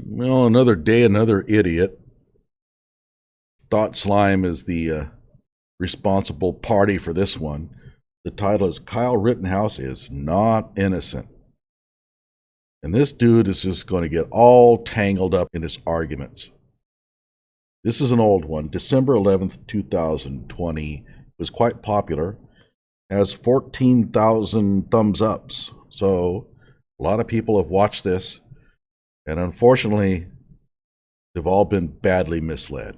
Well, another day, another idiot. ThoughtSlime is the responsible party for this one. The title is Kyle Rittenhouse is Not Innocent. And this dude is just going to get all tangled up in his arguments. This is an old one, December 11th, 2020. It was quite popular. Has 14,000 thumbs ups. So a lot of people have watched this. And unfortunately, they've all been badly misled.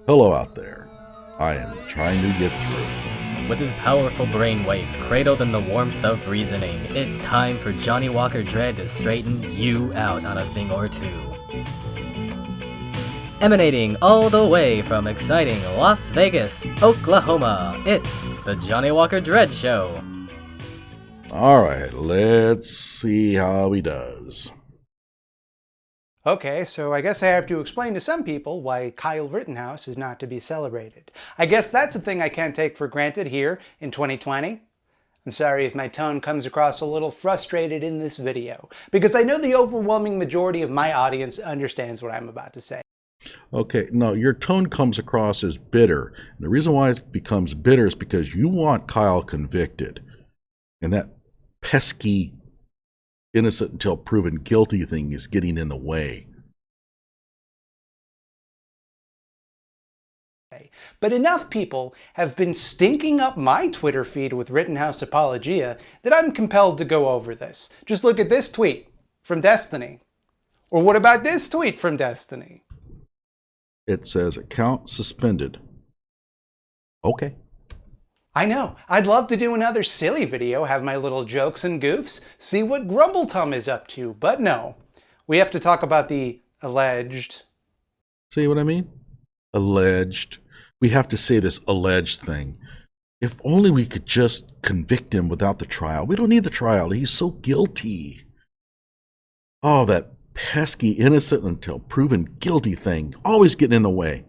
Hello out there. I am trying to get through. With his powerful brainwaves cradled in the warmth of reasoning, it's time for Johnnie Walker Dread to straighten you out on a thing or two. Emanating all the way from exciting Las Vegas, Oklahoma, it's the Johnnie Walker Dread Show. All right, let's see how he does. Okay, so I guess I have to explain to some people why Kyle Rittenhouse is not to be celebrated. I guess that's a thing I can't take for granted here in 2020. I'm sorry if my tone comes across a little frustrated in this video, because I know the overwhelming majority of my audience understands what I'm about to say. Okay, no, your tone comes across as bitter. And the reason why it becomes bitter is because you want Kyle convicted. And that pesky innocent until proven guilty thing is getting in the way. But enough people have been stinking up my Twitter feed with Rittenhouse apologia that I'm compelled to go over this. Just look at this tweet from Destiny. Or what about this tweet from Destiny? It says account suspended. Okay. I know, I'd love to do another silly video, have my little jokes and goofs, see what Grumbletum is up to, but no. We have to talk about the alleged... See what I mean? Alleged. We have to say this alleged thing. If only we could just convict him without the trial. We don't need the trial. He's so guilty. Oh, that pesky innocent until proven guilty thing. Always getting in the way.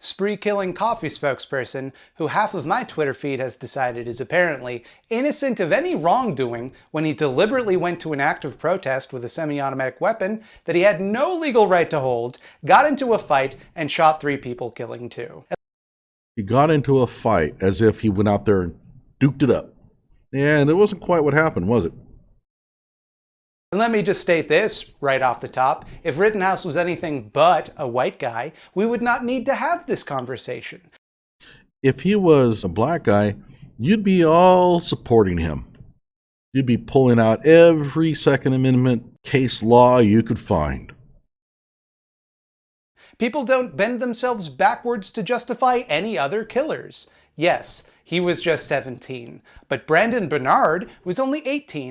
Spree-killing coffee spokesperson, who half of my Twitter feed has decided is apparently innocent of any wrongdoing when he deliberately went to an active protest with a semi-automatic weapon that he had no legal right to hold, got into a fight, and shot 3 people, killing 2. He got into a fight as if he went out there and duked it up. And it wasn't quite what happened, was it? And let me just state this right off the top. If Rittenhouse was anything but a white guy, we would not need to have this conversation. If he was a black guy, you'd be all supporting him. You'd be pulling out every Second Amendment case law you could find. People don't bend themselves backwards to justify any other killers. Yes, he was just 17, but Brandon Bernard was only 18.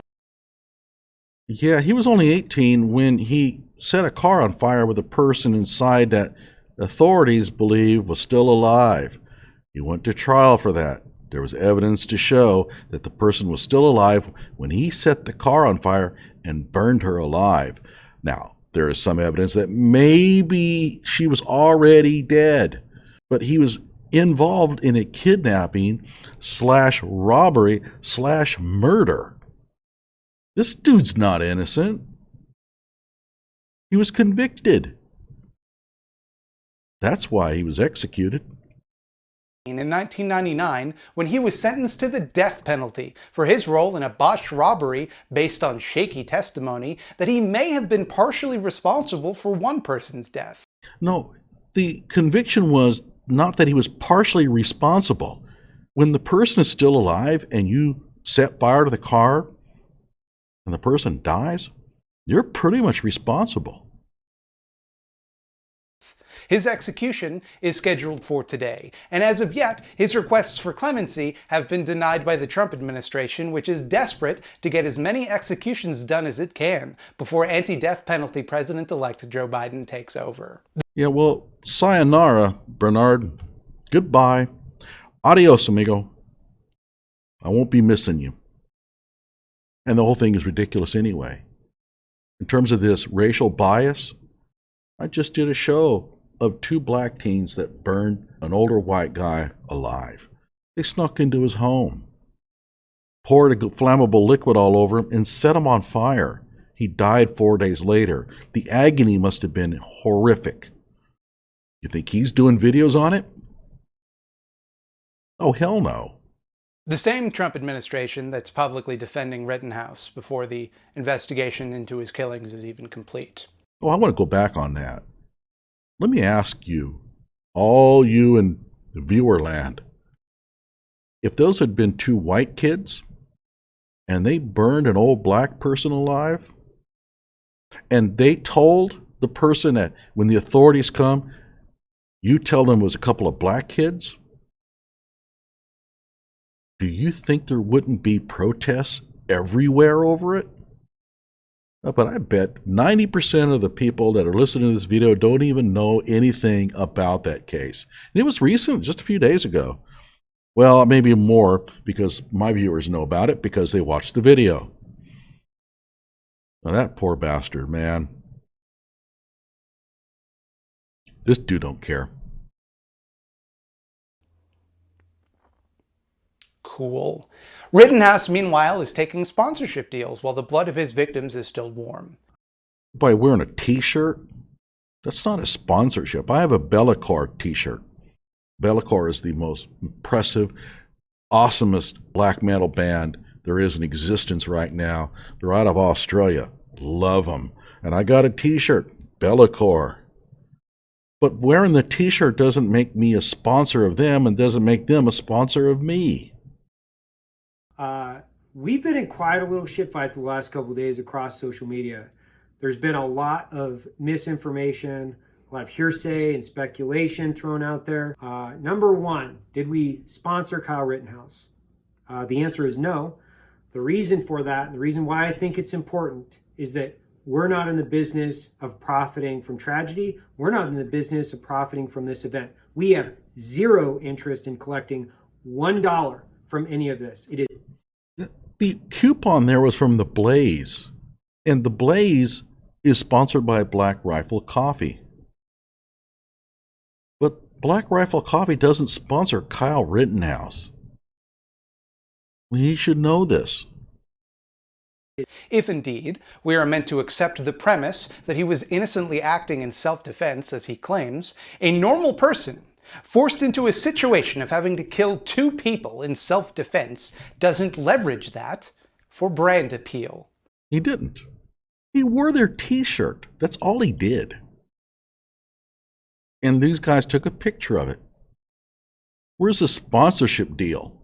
Yeah, he was only 18 when he set a car on fire with a person inside that authorities believe was still alive. He went to trial for that. There was evidence to show that the person was still alive when he set the car on fire and burned her alive. Now, there is some evidence that maybe she was already dead, but he was involved in a kidnapping / robbery / murder. This dude's not innocent. He was convicted. That's why he was executed. In 1999, when he was sentenced to the death penalty for his role in a botched robbery based on shaky testimony that he may have been partially responsible for one person's death. No, the conviction was not that he was partially responsible. When the person is still alive and you set fire to the car, and the person dies, you're pretty much responsible. His execution is scheduled for today, and as of yet, his requests for clemency have been denied by the Trump administration, which is desperate to get as many executions done as it can before anti-death penalty President-elect Joe Biden takes over. Yeah, well, sayonara, Bernard. Goodbye. Adios, amigo. I won't be missing you. And the whole thing is ridiculous anyway. In terms of this racial bias, I just did a show of 2 black teens that burned an older white guy alive. They snuck into his home, poured a flammable liquid all over him, and set him on fire. He died 4 days later. The agony must have been horrific. You think he's doing videos on it? Oh, hell no. The same Trump administration that's publicly defending Rittenhouse before the investigation into his killings is even complete. Oh, I want to go back on that. Let me ask you, all you in the viewer land, if those had been two white kids and they burned an old black person alive, and they told the person that when the authorities come, you tell them it was a couple of black kids, do you think there wouldn't be protests everywhere over it? But I bet 90% of the people that are listening to this video don't even know anything about that case. And it was recent, just a few days ago. Well, maybe more, because my viewers know about it because they watched the video. Now that poor bastard, man. This dude don't care. Cool. Rittenhouse, meanwhile, is taking sponsorship deals while the blood of his victims is still warm. By wearing a t-shirt, that's not a sponsorship. I have a Bellacore t-shirt. Bellacore is the most impressive, awesomest black metal band there is in existence right now. They're out of Australia. Love them. And I got a t-shirt, Bellacore. But wearing the t-shirt doesn't make me a sponsor of them and doesn't make them a sponsor of me. We've been in quite a little shit fight the last couple of days across social media. There's been a lot of misinformation, a lot of hearsay and speculation thrown out there. Number one, did we sponsor Kyle Rittenhouse? The answer is no. The reason for that, and the reason why I think it's important, is that we're not in the business of profiting from tragedy. We're not in the business of profiting from this event. We have zero interest in collecting $1 from any of this. It is. The coupon there was from The Blaze, and The Blaze is sponsored by Black Rifle Coffee. But Black Rifle Coffee doesn't sponsor Kyle Rittenhouse. He should know this. If indeed we are meant to accept the premise that he was innocently acting in self-defense, as he claims, a normal person forced into a situation of having to kill two people in self-defense doesn't leverage that for brand appeal. He didn't. He wore their t-shirt. That's all he did. And these guys took a picture of it. Where's the sponsorship deal?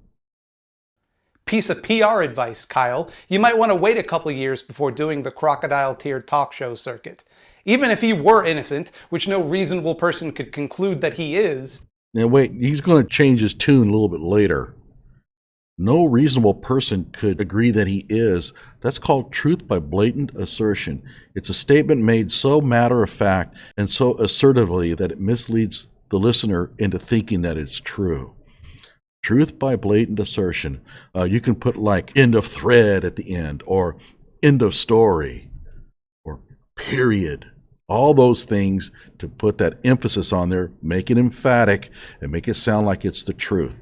Piece of PR advice, Kyle. You might want to wait a couple years before doing the crocodile-tear talk show circuit. Even if he were innocent, which no reasonable person could conclude that he is. Now wait, he's going to change his tune a little bit later. No reasonable person could agree that he is. That's called truth by blatant assertion. It's a statement made so matter-of-fact and so assertively that it misleads the listener into thinking that it's true. Truth by blatant assertion. You can put like end of thread at the end, or end of story, or period. All those things to put that emphasis on there, make it emphatic, and make it sound like it's the truth.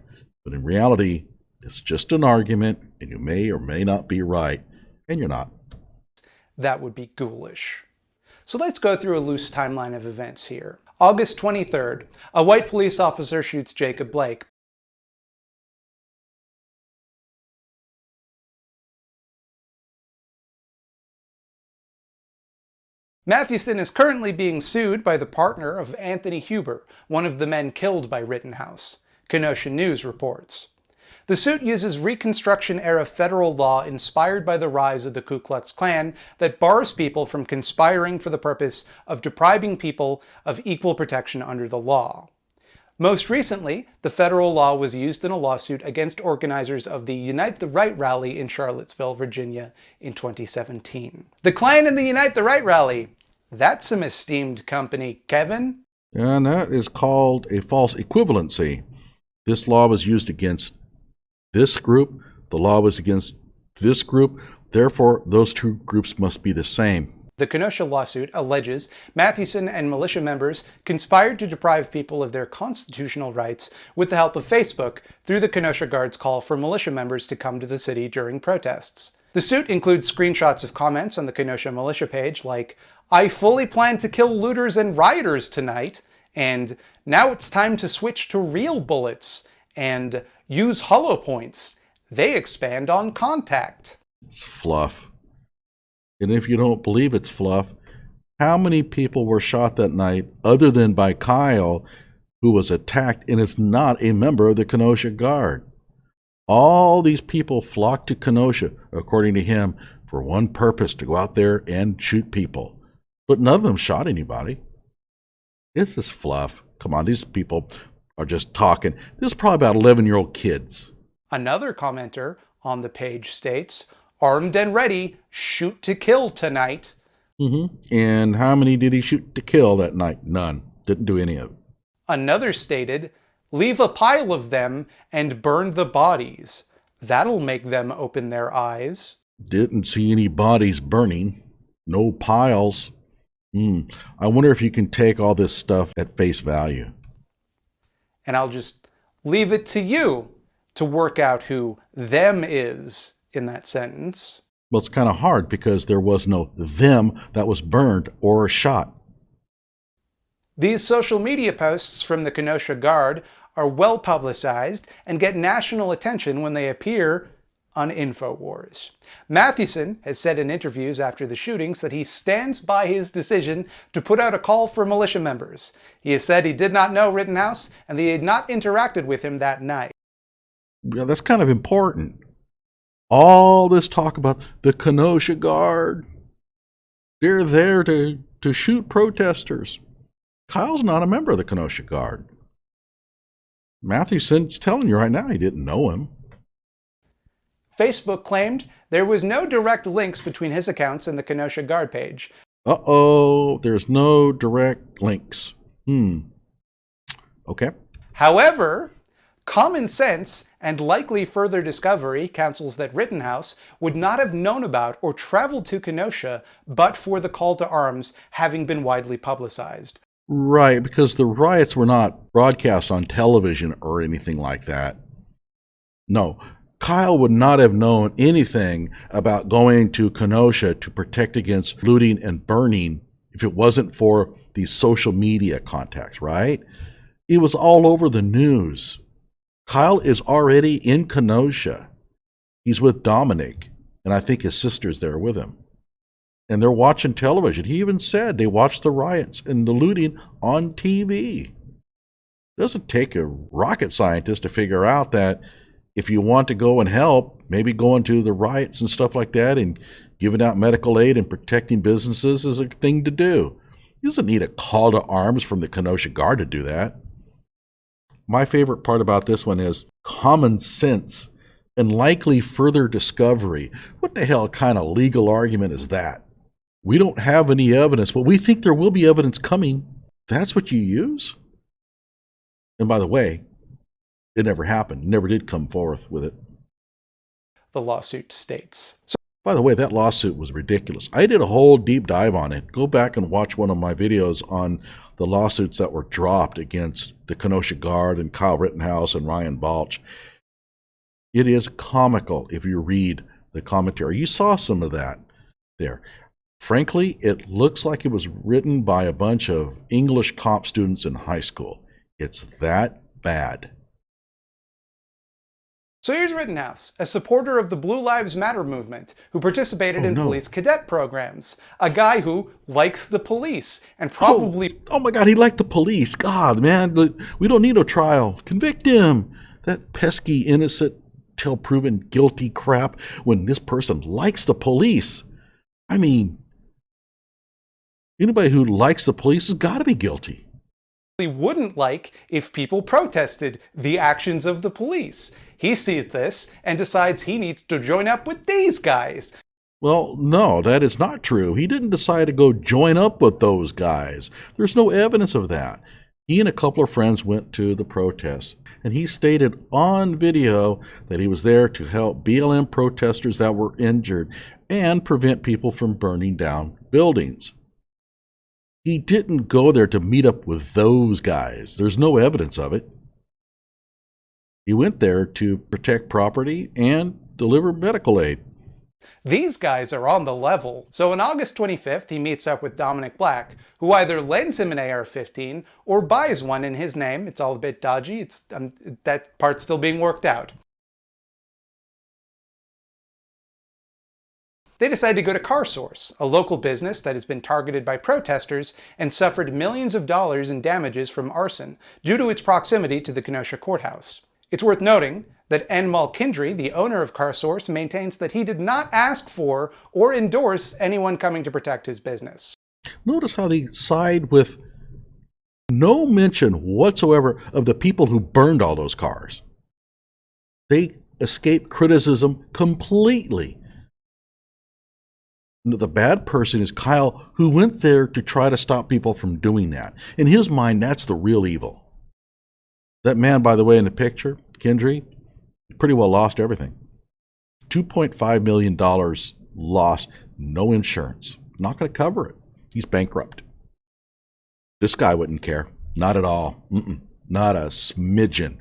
But in reality, it's just an argument, and you may or may not be right, and you're not. That would be ghoulish. So let's go through a loose timeline of events here. August 23rd, a white police officer shoots Jacob Blake. Mathewson is currently being sued by the partner of Anthony Huber, one of the men killed by Rittenhouse, Kenosha News reports. The suit uses Reconstruction-era federal law inspired by the rise of the Ku Klux Klan that bars people from conspiring for the purpose of depriving people of equal protection under the law. Most recently, the federal law was used in a lawsuit against organizers of the Unite the Right rally in Charlottesville, Virginia in 2017. The Klan and the Unite the Right rally, that's some esteemed company, Kevin. And that is called a false equivalency. This law was used against this group, the law was against this group, therefore those two groups must be the same. The Kenosha lawsuit alleges Mathewson and militia members conspired to deprive people of their constitutional rights with the help of Facebook through the Kenosha Guard's call for militia members to come to the city during protests. The suit includes screenshots of comments on the Kenosha militia page like, "I fully plan to kill looters and rioters tonight," and "Now it's time to switch to real bullets," and "Use hollow points. They expand on contact." It's fluff. And if you don't believe it's fluff, how many people were shot that night other than by Kyle, who was attacked and is not a member of the Kenosha Guard? All these people flocked to Kenosha, according to him, for one purpose, to go out there and shoot people. But none of them shot anybody. This is fluff. Come on, these people are just talking. This is probably about 11-year-old kids. Another commenter on the page states, "Armed and ready, shoot to kill tonight." And how many did he shoot to kill that night? None. Didn't do any of it. Another stated, "Leave a pile of them and burn the bodies. That'll make them open their eyes." Didn't see any bodies burning. No piles. I wonder if you can take all this stuff at face value. And I'll just leave it to you to work out who them is in that sentence. Well, it's kind of hard because there was no them that was burned or shot. These social media posts from the Kenosha Guard are well publicized and get national attention when they appear on InfoWars. Mathewson has said in interviews after the shootings that he stands by his decision to put out a call for militia members. He has said he did not know Rittenhouse and that he had not interacted with him that night. Yeah, that's kind of important. All this talk about the Kenosha Guard, they're there to shoot protesters. Kyle's not a member of the Kenosha Guard. Mathewson's telling you right now he didn't know him. Facebook claimed there was no direct links between his accounts and the Kenosha Guard page. Uh-oh, there's no direct links. Okay. However, common sense and likely further discovery counsels that Rittenhouse would not have known about or traveled to Kenosha but for the call to arms having been widely publicized. Right, because the riots were not broadcast on television or anything like that. No, Kyle would not have known anything about going to Kenosha to protect against looting and burning if it wasn't for these social media contacts, right? It was all over the news. Kyle is already in Kenosha. He's with Dominic, and I think his sister's there with him. And they're watching television. He even said they watched the riots and the looting on TV. It doesn't take a rocket scientist to figure out that if you want to go and help, maybe going to the riots and stuff like that and giving out medical aid and protecting businesses is a thing to do. He doesn't need a call to arms from the Kenosha Guard to do that. My favorite part about this one is common sense and likely further discovery. What the hell kind of legal argument is that? We don't have any evidence, but we think there will be evidence coming. That's what you use? And by the way, it never happened. Never did come forth with it. The lawsuit states. By the way, that lawsuit was ridiculous. I did a whole deep dive on it. Go back and watch one of my videos on the lawsuits that were dropped against the Kenosha Guard and Kyle Rittenhouse and Ryan Balch. It is comical if you read the commentary. You saw some of that there. Frankly, it looks like it was written by a bunch of English comp students in high school. It's that bad. So here's Rittenhouse, a supporter of the Blue Lives Matter movement, who participated in police cadet programs. A guy who likes the police and probably... Oh my God, he liked the police. God, man, we don't need no trial. Convict him. That pesky, innocent, till proven guilty crap when this person likes the police. I mean, anybody who likes the police has got to be guilty. Wouldn't like if people protested the actions of the police. He sees this and decides he needs to join up with these guys. Well, no, that is not true. He didn't decide to go join up with those guys. There's no evidence of that. He and a couple of friends went to the protests, and he stated on video that he was there to help BLM protesters that were injured and prevent people from burning down buildings. He didn't go there to meet up with those guys. There's no evidence of it. He went there to protect property and deliver medical aid. These guys are on the level. So on August 25th, he meets up with Dominic Black, who either lends him an AR-15 or buys one in his name. It's all a bit dodgy. That part's still being worked out. They decide to go to CarSource, a local business that has been targeted by protesters and suffered millions of dollars in damages from arson due to its proximity to the Kenosha courthouse. It's worth noting that N. Malkindry, the owner of CarSource, maintains that he did not ask for or endorse anyone coming to protect his business. Notice how they side with no mention whatsoever of the people who burned all those cars. They escape criticism completely. The bad person is Kyle, who went there to try to stop people from doing that. In his mind, that's the real evil. That man, by the way, in the picture, Kendry, pretty well lost everything. $2.5 million lost, no insurance. Not going to cover it. He's bankrupt. This guy wouldn't care. Not at all. Not a smidgen.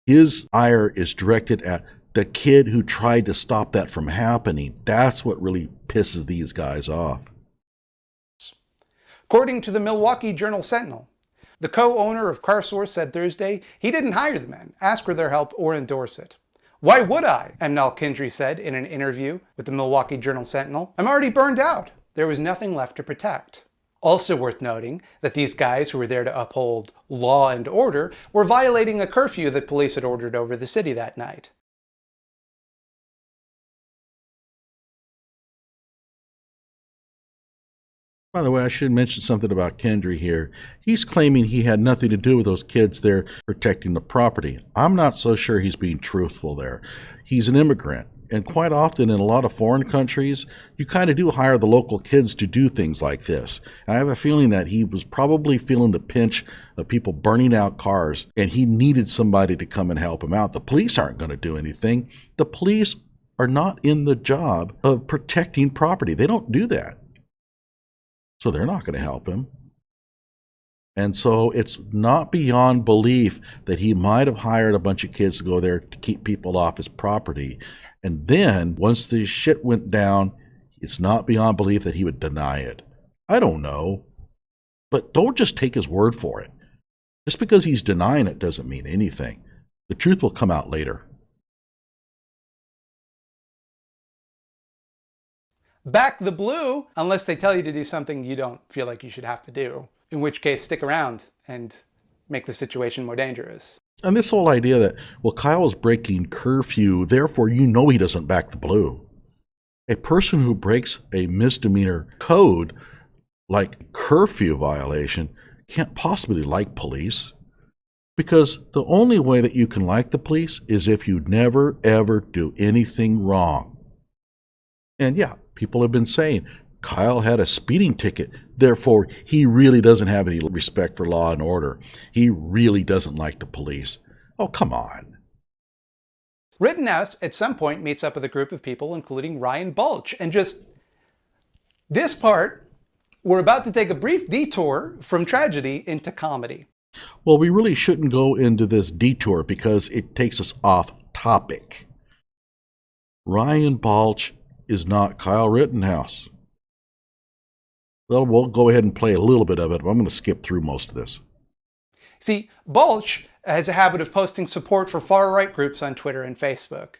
His ire is directed at the kid who tried to stop that from happening. That's what really pisses these guys off. According to the Milwaukee Journal-Sentinel, the co-owner of CarSource said Thursday he didn't hire the men, ask for their help, or endorse it. "Why would I?" M. Malkindry said in an interview with the Milwaukee Journal-Sentinel. "I'm already burned out. There was nothing left to protect." Also worth noting that these guys who were there to uphold law and order were violating a curfew that police had ordered over the city that night. By the way, I should mention something about Kendry here. He's claiming he had nothing to do with those kids there protecting the property. I'm not so sure he's being truthful there. He's an immigrant, and quite often in a lot of foreign countries, you kind of do hire the local kids to do things like this. I have a feeling that he was probably feeling the pinch of people burning out cars, and he needed somebody to come and help him out. The police aren't going to do anything. The police are not in the job of protecting property. They don't do that. So they're not going to help him. And so it's not beyond belief that he might have hired a bunch of kids to go there to keep people off his property. And then once the shit went down, it's not beyond belief that he would deny it. I don't know. But don't just take his word for it. Just because he's denying it doesn't mean anything. The truth will come out later. Back the blue, unless they tell you to do something you don't feel like you should have to do. In which case, stick around and make the situation more dangerous. And this whole idea that, well, Kyle is breaking curfew, therefore you know he doesn't back the blue. A person who breaks a misdemeanor code, like curfew violation, can't possibly like police. Because the only way that you can like the police is if you never, ever do anything wrong. And yeah, people have been saying Kyle had a speeding ticket, therefore he really doesn't have any respect for law and order. He really doesn't like the police. Oh, come on. Rittenhouse at some point meets up with a group of people, including Ryan Balch, and just this part, we're about to take a brief detour from tragedy into comedy. Well, we really shouldn't go into this detour because it takes us off topic. Ryan Balch is not Kyle Rittenhouse. Well, we'll go ahead and play a little bit of it, but I'm going to skip through most of this. See, Balch has a habit of posting support for far-right groups on Twitter and Facebook.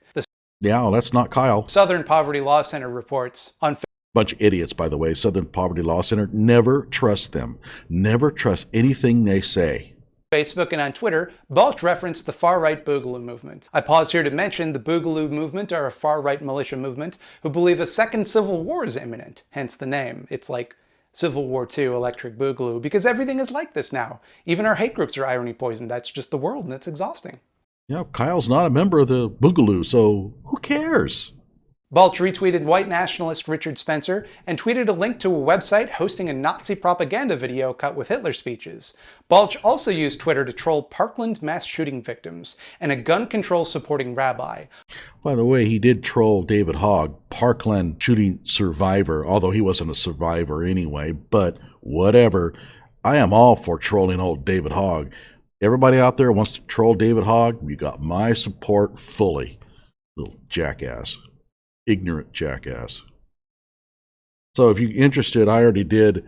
Yeah, well, that's not Kyle. Southern Poverty Law Center reports on Bunch of idiots, by the way. Southern Poverty Law Center. Never trust them. Never trust anything they say. Facebook and on Twitter, Balch referenced the far-right Boogaloo movement. I pause here to mention the Boogaloo movement are a far-right militia movement who believe a second civil war is imminent, hence the name. It's like Civil War II Electric Boogaloo, because everything is like this now. Even our hate groups are irony poisoned. That's just the world, and it's exhausting. Yeah, Kyle's not a member of the Boogaloo, so who cares? Balch retweeted white nationalist Richard Spencer and tweeted a link to a website hosting a Nazi propaganda video cut with Hitler speeches. Balch also used Twitter to troll Parkland mass shooting victims and a gun control supporting rabbi. By the way, he did troll David Hogg, Parkland shooting survivor, although he wasn't a survivor anyway, but whatever. I am all for trolling old David Hogg. Everybody out there wants to troll David Hogg, you got my support fully. Little jackass. Ignorant jackass. So if you're interested, I already did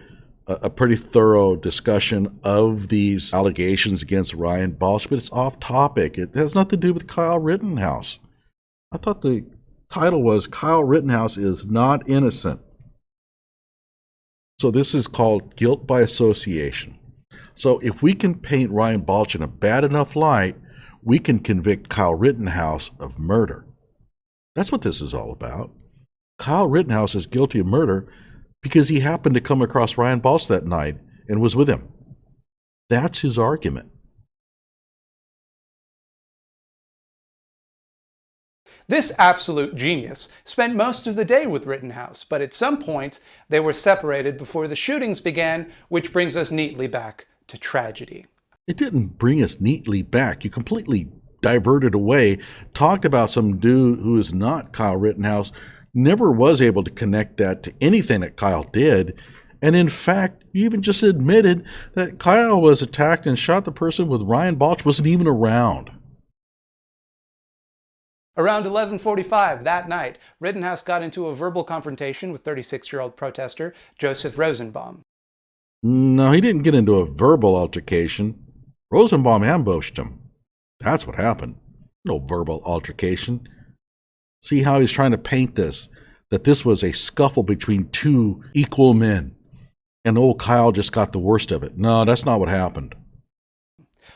a pretty thorough discussion of these allegations against Ryan Balch, but it's off topic. It has nothing to do with Kyle Rittenhouse. I thought the title was Kyle Rittenhouse is Not Innocent. So this is called guilt by association. So if we can paint Ryan Balch in a bad enough light, we can convict Kyle Rittenhouse of murder. That's what this is all about. Kyle Rittenhouse is guilty of murder because he happened to come across Ryan Balch that night and was with him. That's his argument. This absolute genius spent most of the day with Rittenhouse, but at some point they were separated before the shootings began, which brings us neatly back to tragedy. It didn't bring us neatly back. You completely diverted away, talked about some dude who is not Kyle Rittenhouse, never was able to connect that to anything that Kyle did. And in fact, you even just admitted that Kyle was attacked and shot the person with Ryan Balch wasn't even around. Around 11:45 that night, Rittenhouse got into a verbal confrontation with 36-year-old protester Joseph Rosenbaum. No, he didn't get into a verbal altercation. Rosenbaum ambushed him. That's what happened. No verbal altercation. See how he's trying to paint this, that this was a scuffle between two equal men, and old Kyle just got the worst of it. No, that's not what happened.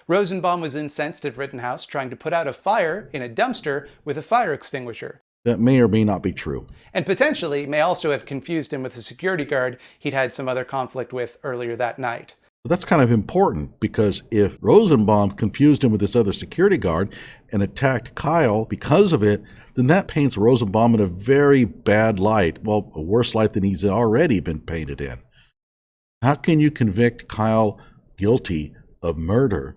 Rosenbaum was incensed at Rittenhouse trying to put out a fire in a dumpster with a fire extinguisher. That may or may not be true. And potentially may also have confused him with a security guard he'd had some other conflict with earlier that night. But that's kind of important, because if Rosenbaum confused him with this other security guard and attacked Kyle because of it, then that paints Rosenbaum in a very bad light. Well, a worse light than he's already been painted in. How can you convict Kyle guilty of murder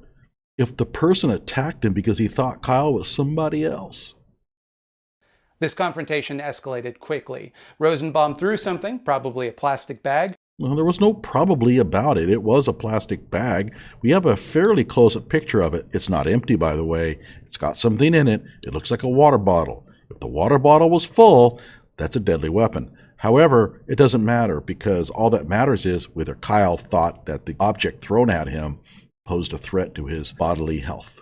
if the person attacked him because he thought Kyle was somebody else? This confrontation escalated quickly. Rosenbaum threw something, probably a plastic bag. Well, there was no probably about it. It was a plastic bag. We have a fairly close-up picture of it. It's not empty, by the way. It's got something in it. It looks like a water bottle. If the water bottle was full, that's a deadly weapon. However, it doesn't matter, because all that matters is whether Kyle thought that the object thrown at him posed a threat to his bodily health.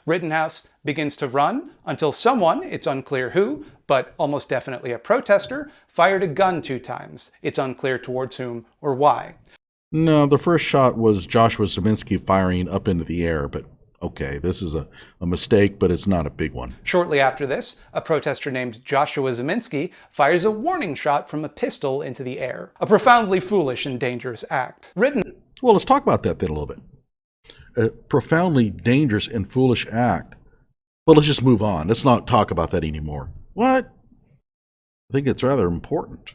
Rittenhouse begins to run until someone, it's unclear who, but almost definitely a protester, fired a gun 2 times. It's unclear towards whom or why. No, the first shot was Joshua Zeminski firing up into the air, but okay, this is a mistake, but it's not a big one. Shortly after this, a protester named Joshua Zeminski fires a warning shot from a pistol into the air. A profoundly foolish and dangerous act. Well, let's talk about that then a little bit. A profoundly dangerous and foolish act. Well, let's just move on. Let's not talk about that anymore. What? I think it's rather important.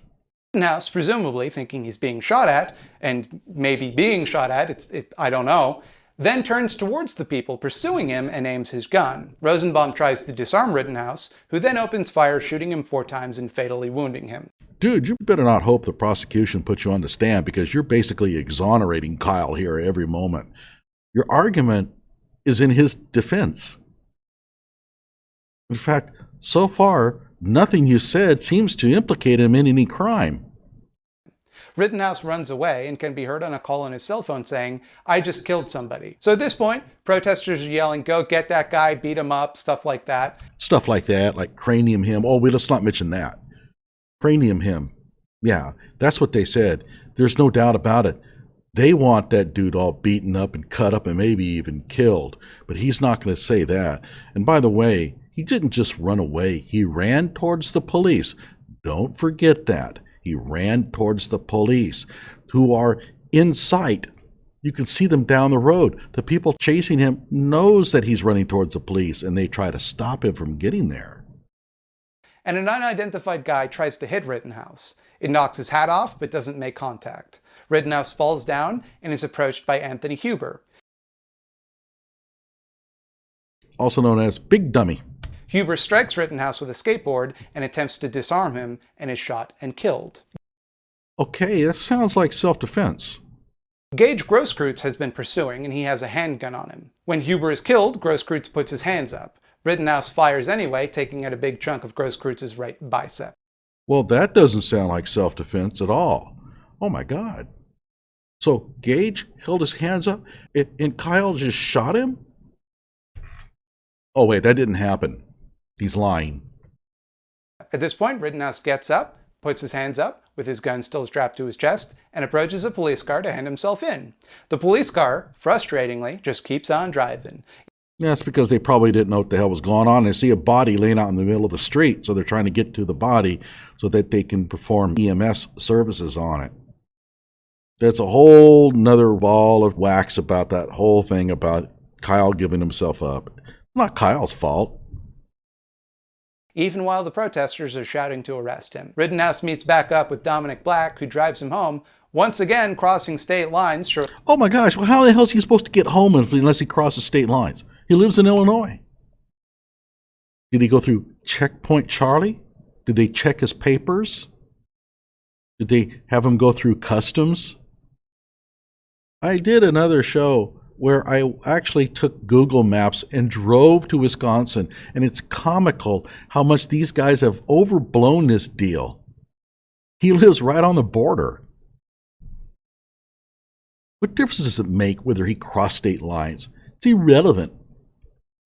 Rittenhouse, presumably thinking he's being shot at, and maybe being shot at, I don't know, then turns towards the people pursuing him and aims his gun. Rosenbaum tries to disarm Rittenhouse, who then opens fire, shooting him 4 times and fatally wounding him. Dude, you better not hope the prosecution puts you on the stand, because you're basically exonerating Kyle here every moment. Your argument is in his defense. In fact, so far, nothing you said seems to implicate him in any crime. Rittenhouse runs away and can be heard on a call on his cell phone saying, "I just killed somebody." So at this point, protesters are yelling, "Go get that guy, beat him up," stuff like that. Stuff like that, like cranium him. Oh, wait, let's not mention that. Cranium him. Yeah, that's what they said. There's no doubt about it. They want that dude all beaten up and cut up and maybe even killed. But he's not going to say that. And by the way, he didn't just run away. He ran towards the police. Don't forget that. He ran towards the police, who are in sight. You can see them down the road. The people chasing him knows that he's running towards the police, and they try to stop him from getting there. And an unidentified guy tries to hit Rittenhouse. It knocks his hat off, but doesn't make contact. Rittenhouse falls down and is approached by Anthony Huber. Also known as Big Dummy. Huber strikes Rittenhouse with a skateboard and attempts to disarm him, and is shot and killed. Okay, that sounds like self-defense. Gage Grosskreutz has been pursuing, and he has a handgun on him. When Huber is killed, Grosskreutz puts his hands up. Rittenhouse fires anyway, taking out a big chunk of Grosskreuz's right bicep. Well, that doesn't sound like self-defense at all. Oh my God. So Gage held his hands up and Kyle just shot him? Oh wait, that didn't happen. He's lying. At this point, Rittenhouse gets up, puts his hands up, with his gun still strapped to his chest, and approaches a police car to hand himself in. The police car, frustratingly, just keeps on driving. Yeah, that's because they probably didn't know what the hell was going on. They see a body laying out in the middle of the street, so they're trying to get to the body so that they can perform EMS services on it. That's a whole nother ball of wax about that whole thing about Kyle giving himself up. Not Kyle's fault. Even while the protesters are shouting to arrest him. Rittenhouse meets back up with Dominic Black, who drives him home, once again crossing state lines. Oh my gosh, well, how the hell is he supposed to get home unless he crosses state lines? He lives in Illinois. Did he go through Checkpoint Charlie? Did they check his papers? Did they have him go through customs? I did another show where I actually took Google Maps and drove to Wisconsin, and it's comical how much these guys have overblown this deal. He lives right on the border. What difference does it make whether he crossed state lines? It's irrelevant.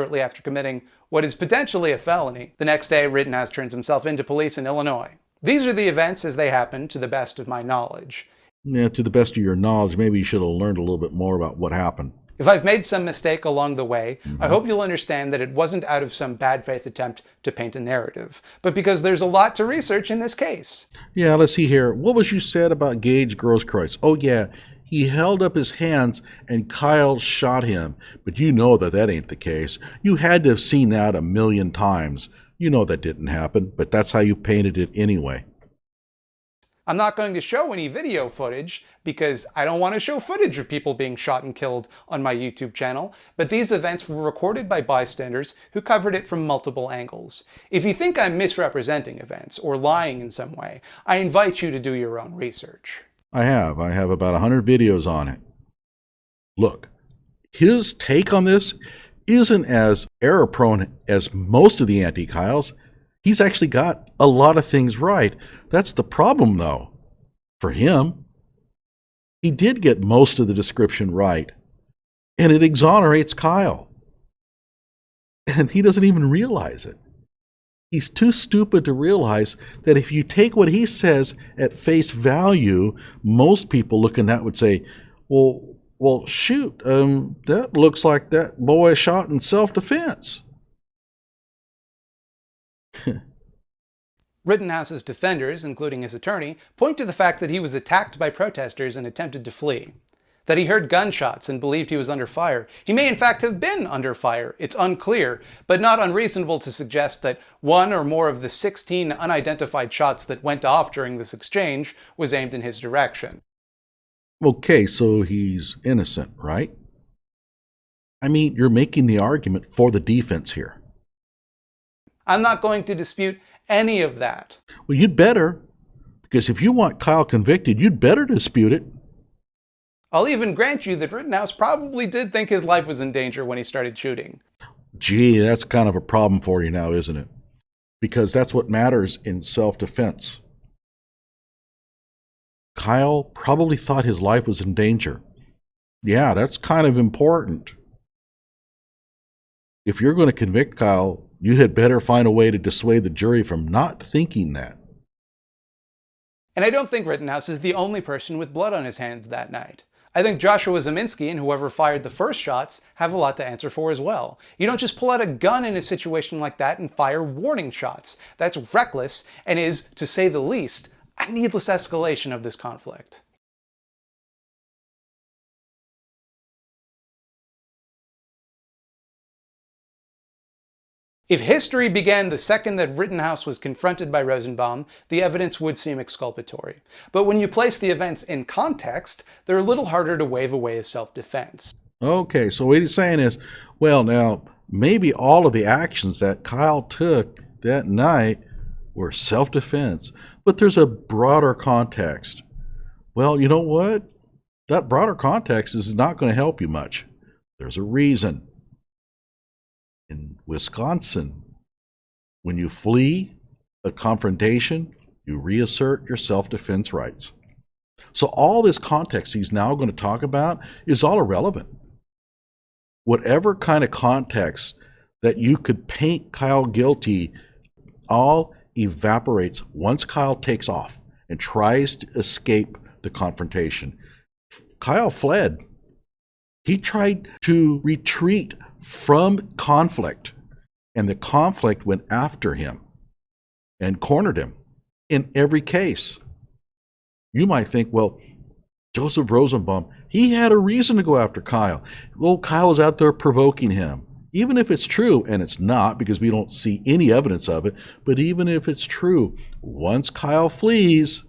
Shortly after committing what is potentially a felony, the next day Rittenhouse turns himself into police in Illinois. These are the events as they happen, to the best of my knowledge. Yeah, to the best of your knowledge, maybe you should have learned a little bit more about what happened. If I've made some mistake along the way, I hope you'll understand that it wasn't out of some bad faith attempt to paint a narrative, but because there's a lot to research in this case. Yeah, let's see here. What was you said about Gage Grosskreutz? Oh yeah, he held up his hands and Kyle shot him. But you know that ain't the case. You had to have seen that a million times. You know that didn't happen, but that's how you painted it anyway. I'm not going to show any video footage because I don't want to show footage of people being shot and killed on my YouTube channel, but these events were recorded by bystanders who covered it from multiple angles. If you think I'm misrepresenting events or lying in some way, I invite you to do your own research. I have about 100 videos on it. Look, his take on this isn't as error-prone as most of the anti-Kyles. He's actually got a lot of things right. That's the problem, though. For him, he did get most of the description right, and it exonerates Kyle. And he doesn't even realize it. He's too stupid to realize that if you take what he says at face value, most people looking at that would say, well, shoot, that looks like that boy shot in self-defense. Rittenhouse's defenders, including his attorney, point to the fact that he was attacked by protesters and attempted to flee. That he heard gunshots and believed he was under fire. He may in fact have been under fire. It's unclear, but not unreasonable to suggest that one or more of the 16 unidentified shots that went off during this exchange was aimed in his direction. Okay, so he's innocent, right? I mean, you're making the argument for the defense here. I'm not going to dispute any of that. Well, you'd better, because if you want Kyle convicted, you'd better dispute it. I'll even grant you that Rittenhouse probably did think his life was in danger when he started shooting. Gee, that's kind of a problem for you now, isn't it? Because that's what matters in self-defense. Kyle probably thought his life was in danger. Yeah, that's kind of important. If you're going to convict Kyle, you had better find a way to dissuade the jury from not thinking that. And I don't think Rittenhouse is the only person with blood on his hands that night. I think Joshua Zeminski and whoever fired the first shots have a lot to answer for as well. You don't just pull out a gun in a situation like that and fire warning shots. That's reckless and is, to say the least, a needless escalation of this conflict. If history began the second that Rittenhouse was confronted by Rosenbaum, the evidence would seem exculpatory. But when you place the events in context, they're a little harder to wave away as self-defense. Okay, so what he's saying is, well, now, maybe all of the actions that Kyle took that night were self-defense, but there's a broader context. Well, you know what? That broader context is not going to help you much. There's a reason. And Wisconsin. When you flee a confrontation, you reassert your self-defense rights. So all this context he's now going to talk about is all irrelevant. Whatever kind of context that you could paint Kyle guilty all evaporates once Kyle takes off and tries to escape the confrontation. Kyle fled. He tried to retreat from conflict, and the conflict went after him and cornered him in every case. You might think, well, Joseph Rosenbaum, he had a reason to go after Kyle. Well, Kyle was out there provoking him. Even if it's true, and it's not because we don't see any evidence of it, but even if it's true, once Kyle flees,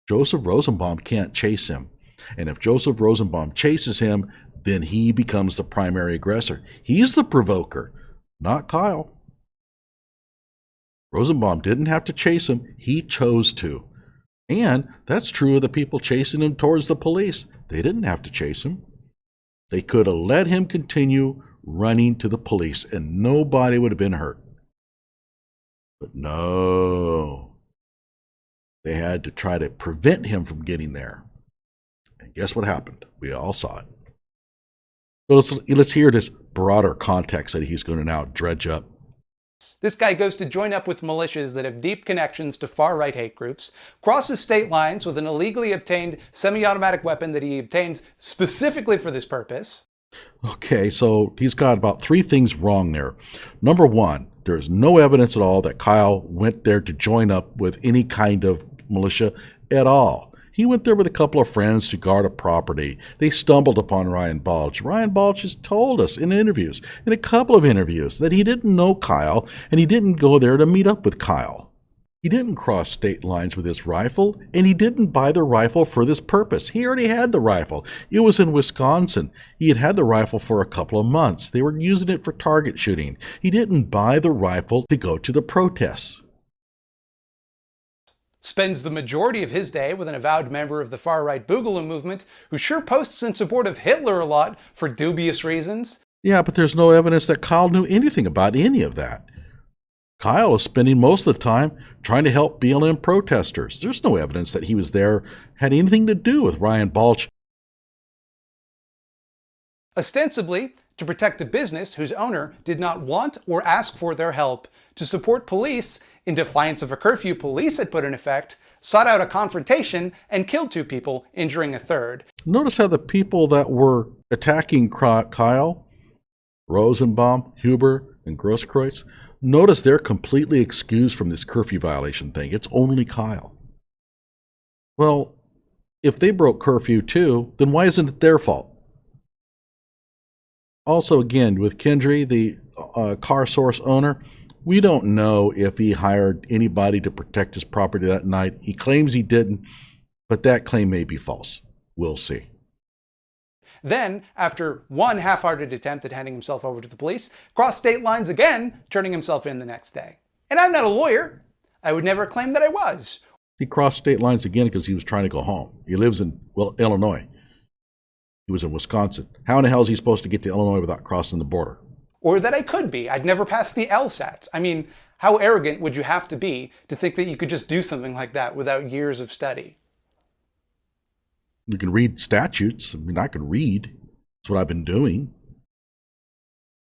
Joseph Rosenbaum can't chase him. And if Joseph Rosenbaum chases him, then he becomes the primary aggressor. He's the provoker, not Kyle. Rosenbaum didn't have to chase him. He chose to. And that's true of the people chasing him towards the police. They didn't have to chase him. They could have let him continue running to the police and nobody would have been hurt. But no. They had to try to prevent him from getting there. And guess what happened? We all saw it. But let's hear this broader context that he's going to now dredge up. This guy goes to join up with militias that have deep connections to far-right hate groups, crosses state lines with an illegally obtained semi-automatic weapon that he obtains specifically for this purpose. Okay, so he's got about 3 things wrong there. Number 1, there is no evidence at all that Kyle went there to join up with any kind of militia at all. He went there with a couple of friends to guard a property. They stumbled upon Ryan Balch. Ryan Balch has told us in interviews, in a couple of interviews, that he didn't know Kyle and he didn't go there to meet up with Kyle. He didn't cross state lines with his rifle, and he didn't buy the rifle for this purpose. He already had the rifle. It was in Wisconsin. He had had the rifle for a couple of months. They were using it for target shooting. He didn't buy the rifle to go to the protests. Spends the majority of his day with an avowed member of the far-right Boogaloo movement who sure posts in support of Hitler a lot for dubious reasons. Yeah, but there's no evidence that Kyle knew anything about any of that. Kyle is spending most of the time trying to help BLM protesters. There's no evidence that he was there, had anything to do with Ryan Balch. Ostensibly, to protect a business whose owner did not want or ask for their help, to support police in defiance of a curfew police had put in effect, sought out a confrontation, and killed 2 people, injuring a third. Notice how the people that were attacking Kyle, Rosenbaum, Huber, and Grosskreutz, notice they're completely excused from this curfew violation thing. It's only Kyle. Well, if they broke curfew too, then why isn't it their fault? Also, again, with Kendry, the car source owner, we don't know if he hired anybody to protect his property that night. He claims he didn't, but that claim may be false. We'll see. Then, after one half-hearted attempt at handing himself over to the police, crossed state lines again, turning himself in the next day. And I'm not a lawyer. I would never claim that I was. He crossed state lines again because he was trying to go home. He lives in, Illinois. He was in Wisconsin. How in the hell is he supposed to get to Illinois without crossing the border? Or that I could be. I'd never passed the LSATs. I mean, how arrogant would you have to be to think that you could just do something like that without years of study? You can read statutes. I mean, I can read. That's what I've been doing.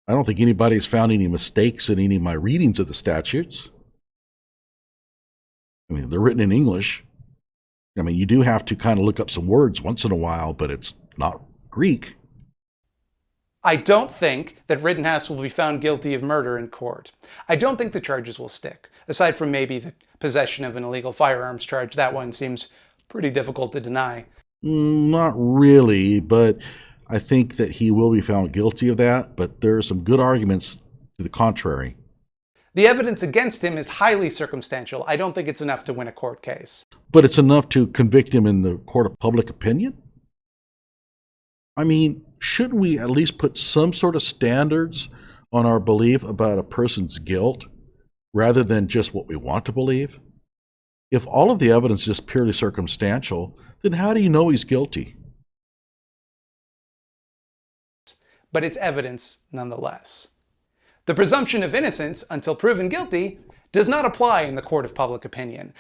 I don't think anybody's found any mistakes in any of my readings of the statutes. I mean, they're written in English. I mean, you do have to kind of look up some words once in a while, but it's not Greek. I don't think that Rittenhouse will be found guilty of murder in court. I don't think the charges will stick. Aside from maybe the possession of an illegal firearms charge, that one seems pretty difficult to deny. Not really, but I think that he will be found guilty of that, but there are some good arguments to the contrary. The evidence against him is highly circumstantial. I don't think it's enough to win a court case. But it's enough to convict him in the court of public opinion? I mean, shouldn't we at least put some sort of standards on our belief about a person's guilt rather than just what we want to believe? If all of the evidence is purely circumstantial, then how do you know he's guilty? But it's evidence nonetheless. The presumption of innocence, until proven guilty, does not apply in the court of public opinion.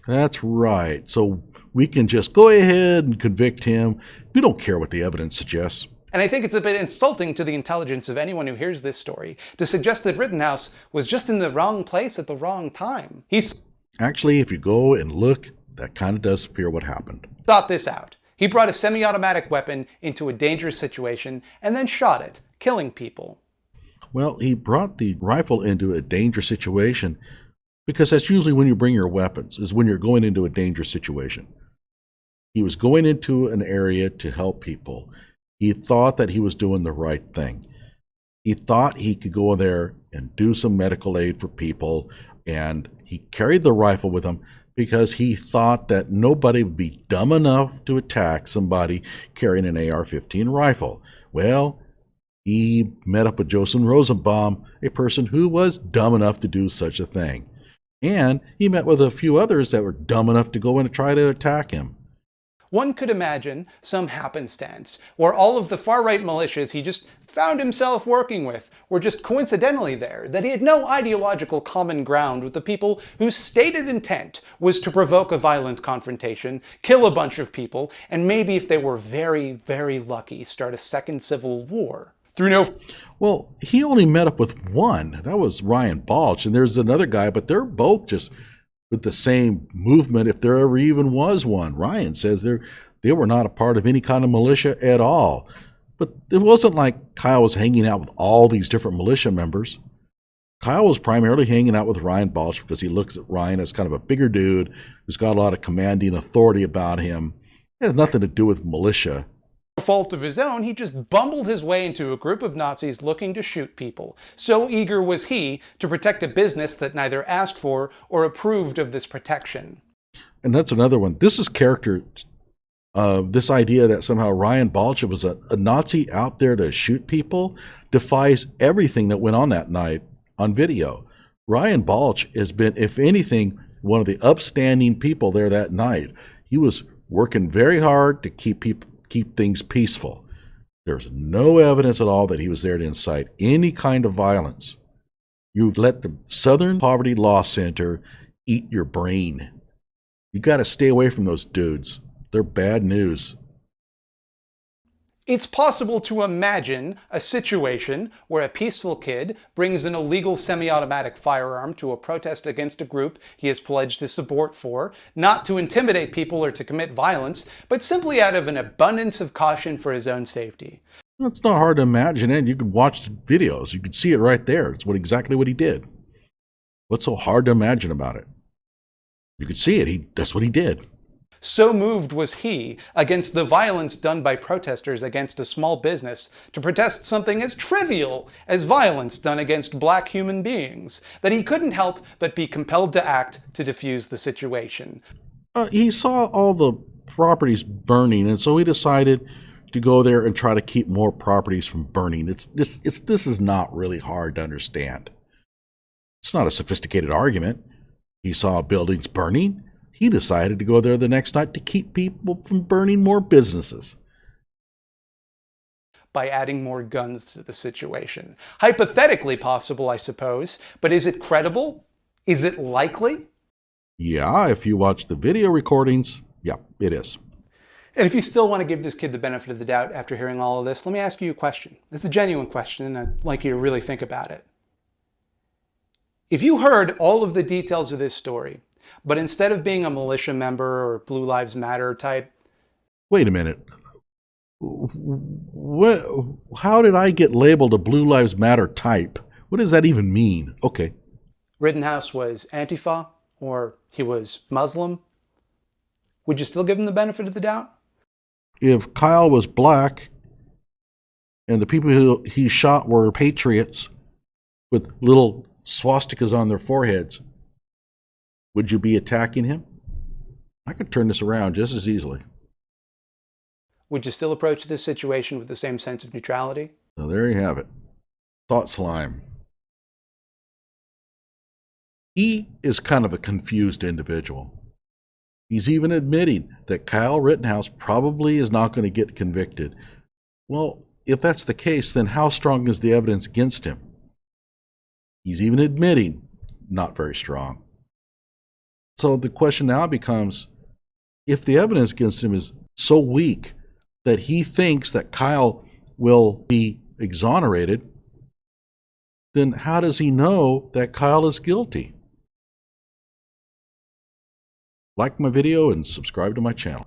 That's right. So we can just go ahead and convict him. We don't care what the evidence suggests. And I think it's a bit insulting to the intelligence of anyone who hears this story to suggest that Rittenhouse was just in the wrong place at the wrong time. Actually, if you go and look, that kind of does appear what happened. Thought this out. He brought a semi-automatic weapon into a dangerous situation and then shot it, killing people. Well, he brought the rifle into a dangerous situation because that's usually when you bring your weapons, is when you're going into a dangerous situation. He was going into an area to help people. He thought that he was doing the right thing. He thought he could go there and do some medical aid for people, and he carried the rifle with him because he thought that nobody would be dumb enough to attack somebody carrying an AR-15 rifle. Well, he met up with Joseph Rosenbaum, a person who was dumb enough to do such a thing. And he met with a few others that were dumb enough to go in and try to attack him. One could imagine some happenstance where all of the far-right militias he just found himself working with were just coincidentally there, that he had no ideological common ground with the people whose stated intent was to provoke a violent confrontation, kill a bunch of people, and maybe if they were very, very lucky, start a second civil war. Well, he only met up with one. That was Ryan Balch, and there's another guy, but they're both just with the same movement, if there ever even was one. Ryan says they were not a part of any kind of militia at all. But it wasn't like Kyle was hanging out with all these different militia members. Kyle was primarily hanging out with Ryan Balch because he looks at Ryan as kind of a bigger dude who's got a lot of commanding authority about him. It has nothing to do with militia. No fault of his own, he just bumbled his way into a group of Nazis looking to shoot people. So eager was he to protect a business that neither asked for or approved of this protection. And that's another one. This is character, this idea that somehow Ryan Balch was a Nazi out there to shoot people defies everything that went on that night on video. Ryan Balch has been, if anything, one of the upstanding people there that night. He was working very hard to keep things peaceful. There's no evidence at all that he was there to incite any kind of violence. You've let the Southern Poverty Law Center eat your brain. You got to stay away from those dudes. They're bad news. It's possible to imagine a situation where a peaceful kid brings an illegal semi-automatic firearm to a protest against a group he has pledged his support for, not to intimidate people or to commit violence, but simply out of an abundance of caution for his own safety. It's not hard to imagine it. You could watch the videos. You could see it right there. It's exactly what he did. What's so hard to imagine about it? You could see it. That's what he did. So moved was he against the violence done by protesters against a small business to protest something as trivial as violence done against black human beings, that he couldn't help but be compelled to act to defuse the situation. He saw all the properties burning, and so he decided to go there and try to keep more properties from burning. This is not really hard to understand. It's not a sophisticated argument. He saw buildings burning. He decided to go there the next night to keep people from burning more businesses. By adding more guns to the situation. Hypothetically possible, I suppose, but is it credible? Is it likely? Yeah, if you watch the video recordings, yeah, it is. And if you still want to give this kid the benefit of the doubt after hearing all of this, let me ask you a question. It's a genuine question, and I'd like you to really think about it. If you heard all of the details of this story, but instead of being a militia member or Blue Lives Matter type... Wait a minute. How did I get labeled a Blue Lives Matter type? What does that even mean? Okay. Rittenhouse was Antifa, or he was Muslim. Would you still give him the benefit of the doubt? If Kyle was black and the people who he shot were patriots with little swastikas on their foreheads, would you be attacking him? I could turn this around just as easily. Would you still approach this situation with the same sense of neutrality? So there you have it. ThoughtSlime. He is kind of a confused individual. He's even admitting that Kyle Rittenhouse probably is not going to get convicted. Well, if that's the case, then how strong is the evidence against him? He's even admitting not very strong. So the question now becomes, if the evidence against him is so weak that he thinks that Kyle will be exonerated, then how does he know that Kyle is guilty? Like my video and subscribe to my channel.